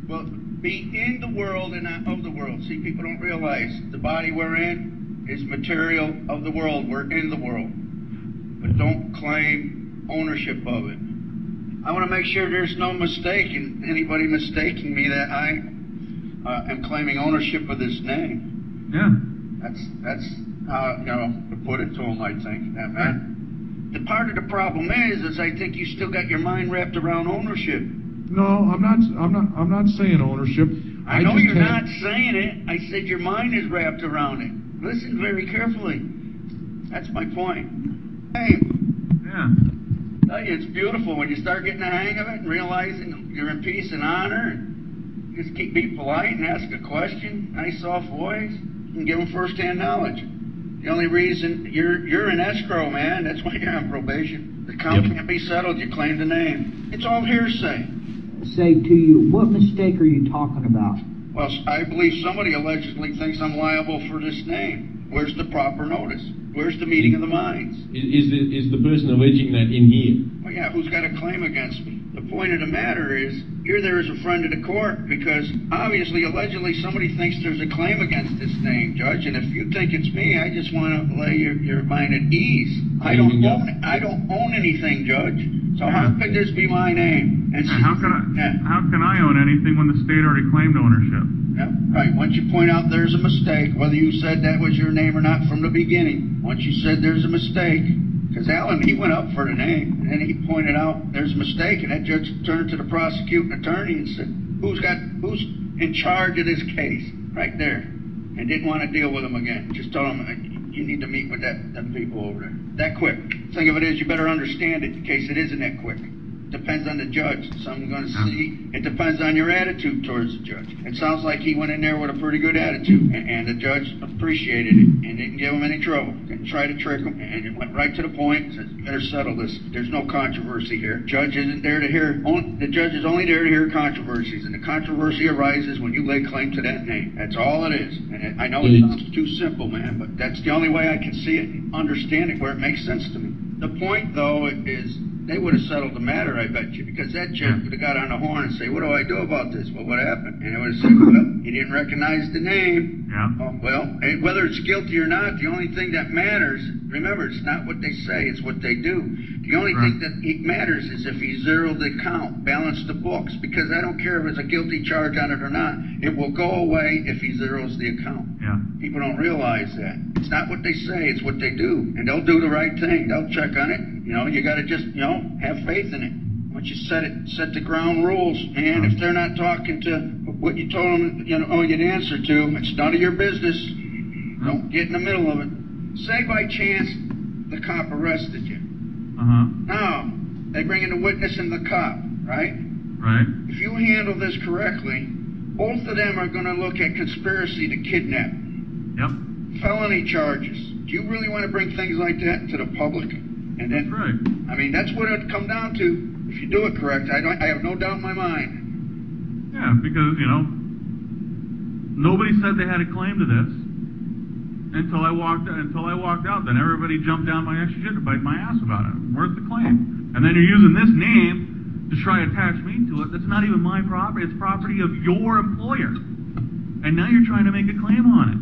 Well, be in the world and not of the world. See, people don't realize the body we're in is material of the world. We're in the world. But don't claim ownership of it. I want to make sure there's no mistake in anybody mistaking me that I am claiming ownership of this name. Yeah. That's how, to put it to them, I think. That man. The part of the problem is I think you still got your mind wrapped around ownership. No, I'm not saying ownership. I know you're not saying it. I said your mind is wrapped around it. Listen very carefully. That's my point. Hey. Yeah. It's beautiful when you start getting the hang of it and realizing you're in peace and honor. And just be polite and ask a question. Nice soft voice. And give them first-hand knowledge. The only reason you're in escrow, man. That's why you're on probation. The count can't be settled. You claim the name. It's all hearsay. Say to you, what mistake are you talking about? Well, I believe somebody allegedly thinks I'm liable for this name. Where's the proper notice? Where's the meeting of the minds? Is the person alleging that in here? Well, yeah, who's got a claim against me? The point of the matter is, you're there as a friend of the court because obviously, allegedly, somebody thinks there's a claim against this name, Judge. And if you think it's me, I just want to lay your mind at ease. I don't own anything, Judge. So how could this be my name? And how can I own anything when the state already claimed ownership? Yeah, right. Once you point out there's a mistake, whether you said that was your name or not from the beginning, once you said there's a mistake, because Alan, he went up for the name, and then he pointed out there's a mistake, and that judge turned to the prosecuting attorney and said, who's in charge of this case? Right there. And didn't want to deal with him again. Just told him, you need to meet with them people over there. That quick. Thing of it is, you better understand it in case it isn't that quick. Depends on the judge. Some are going to see. It depends on your attitude towards the judge. It sounds like he went in there with a pretty good attitude, and the judge appreciated it and didn't give him any trouble. Didn't try to trick him, and it went right to the point. Said, "You better settle this. There's no controversy here. Judge isn't there to hear. The judge is only there to hear controversies, and the controversy arises when you lay claim to that name. That's all it is. And I know it sounds too simple, man, but that's the only way I can see it and understand it where it makes sense to me. The point, though, is they would have settled the matter, I bet you, because that judge would have got on the horn and say, what do I do about this? Well, what happened? And it would have said, well, he didn't recognize the name. Yeah. Well, whether it's guilty or not, the only thing that matters, remember, it's not what they say, it's what they do. The only thing that matters is if he zeroed the account, balanced the books, because I don't care if it's a guilty charge on it or not, it will go away if he zeroes the account. Yeah. People don't realize that. It's not what they say, it's what they do. And they'll do the right thing. They'll check on it. You got to just, have faith in it. Once you set the ground rules, man, if they're not talking to what you told them, you'd answer to, it's none of your business. Don't get in the middle of it. Say by chance the cop arrested you. Now, they bring in the witness and the cop, right? Right. If you handle this correctly, both of them are going to look at conspiracy to kidnap. Yep. Felony charges. Do you really want to bring things like that to the public? And then, that's right. I mean, that's what it would come down to. If you do it correct, I have no doubt in my mind. Yeah, because, nobody said they had a claim to this until I walked out. Then everybody jumped down my ass to bite my ass about it. Where's the claim? And then you're using this name to try to attach me to it. That's not even my property. It's property of your employer. And now you're trying to make a claim on it.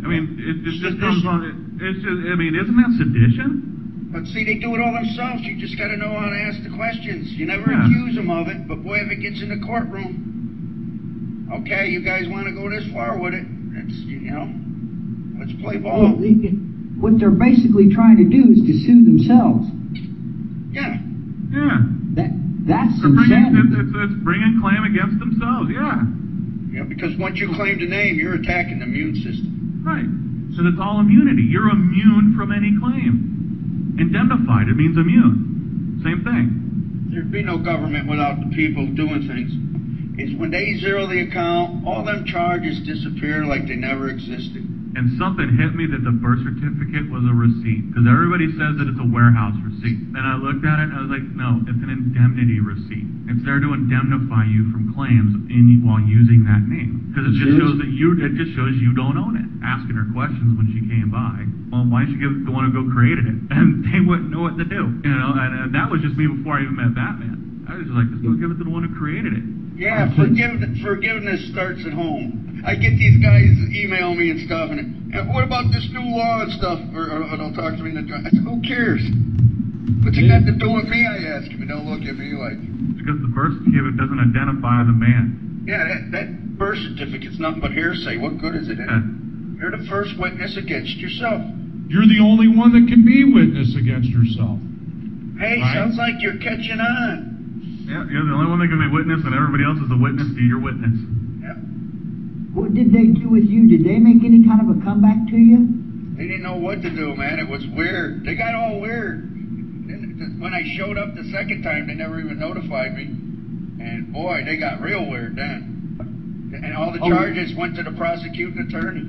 I mean, it just comes on. It's just, isn't that sedition? But see, they do it all themselves. You just got to know how to ask the questions. You never accuse them of it, but boy, if it gets in the courtroom, okay, you guys want to go this far with it? It's, let's play ball. Well, what they're basically trying to do is to sue themselves. Yeah. Yeah. That's insanity. It's bringing claim against themselves. Yeah. Yeah, because once you claim the name, you're attacking the immune system. Right. So it's all immunity. You're immune from any claim. Indemnified, it means immune. Same thing. There'd be no government without the people doing things. It's when they zero the account, all them charges disappear like they never existed. And something hit me that the birth certificate was a receipt. Because everybody says that it's a warehouse receipt. And I looked at it and I was like, no, it's an indemnity receipt. It's there to indemnify you from claims while using that name. Because it just shows that you don't own it. Asking her questions when she came by. Well, why didn't you give the one who created it? And they wouldn't know what to do. And that was just me before I even met Batman. I was just like, just don't give it to the one who created it. Yeah, forgiveness starts at home. I get these guys email me and stuff, and what about this new law and stuff? Or they'll talk to me and I said, who cares? What's it got to do with me, I ask him, and they'll look at me like... Because the birth certificate doesn't identify the man. Yeah, that birth certificate's nothing but hearsay. What good is it? Yeah. You're the first witness against yourself. You're the only one that can be witness against yourself. Hey, Right. sounds like you're catching on. Yeah, you're the only one that can be witness, and everybody else is a witness to your witness. Yeah. What did they do with you? Did they make any kind of a comeback to you? They didn't know what to do, man. It was weird. They got all weird. When I showed up the second time, they never even notified me. And boy, they got real weird then. And all the charges went to the prosecuting attorney.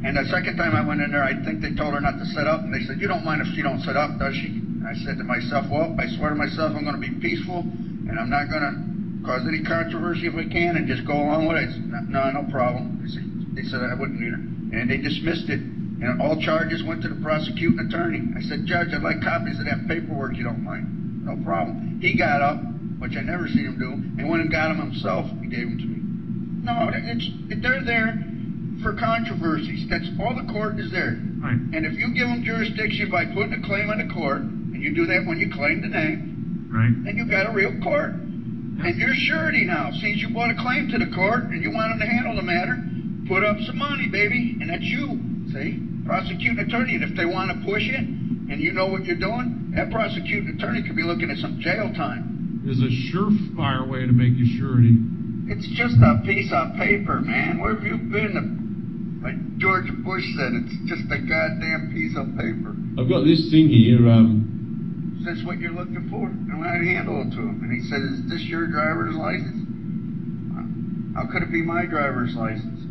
And the second time I went in there, I think they told her not to set up. And they said, you don't mind if she don't set up, does she? And I said to myself, well, I swear to myself I'm going to be peaceful. And I'm not going to cause any controversy if I can and just go along with it. I said, no problem. They said I wouldn't either. And they dismissed it. And all charges went to the prosecuting attorney. I said, Judge, I'd like copies of that paperwork, you don't mind. No problem. He got up, which I never seen him do, and went and got them himself and gave them to me. No, they're there for controversies. That's all the court is there. Right. And if you give them jurisdiction by putting a claim on the court, and you do that when you claim the name, Right. then you got a real court. And you're surety now. Since you brought a claim to the court and you want them to handle the matter, put up some money, baby, and that's you. See? Prosecuting attorney, and if they want to push it, and you know what you're doing, that prosecuting attorney could be looking at some jail time. There's a surefire way to make you surety. It's just a piece of paper, man. Where have you been? Like George Bush said, it's just a goddamn piece of paper. I've got this thing here. Is this what you're looking for? And I handle it to him. And he said, is this your driver's license? How could it be my driver's license?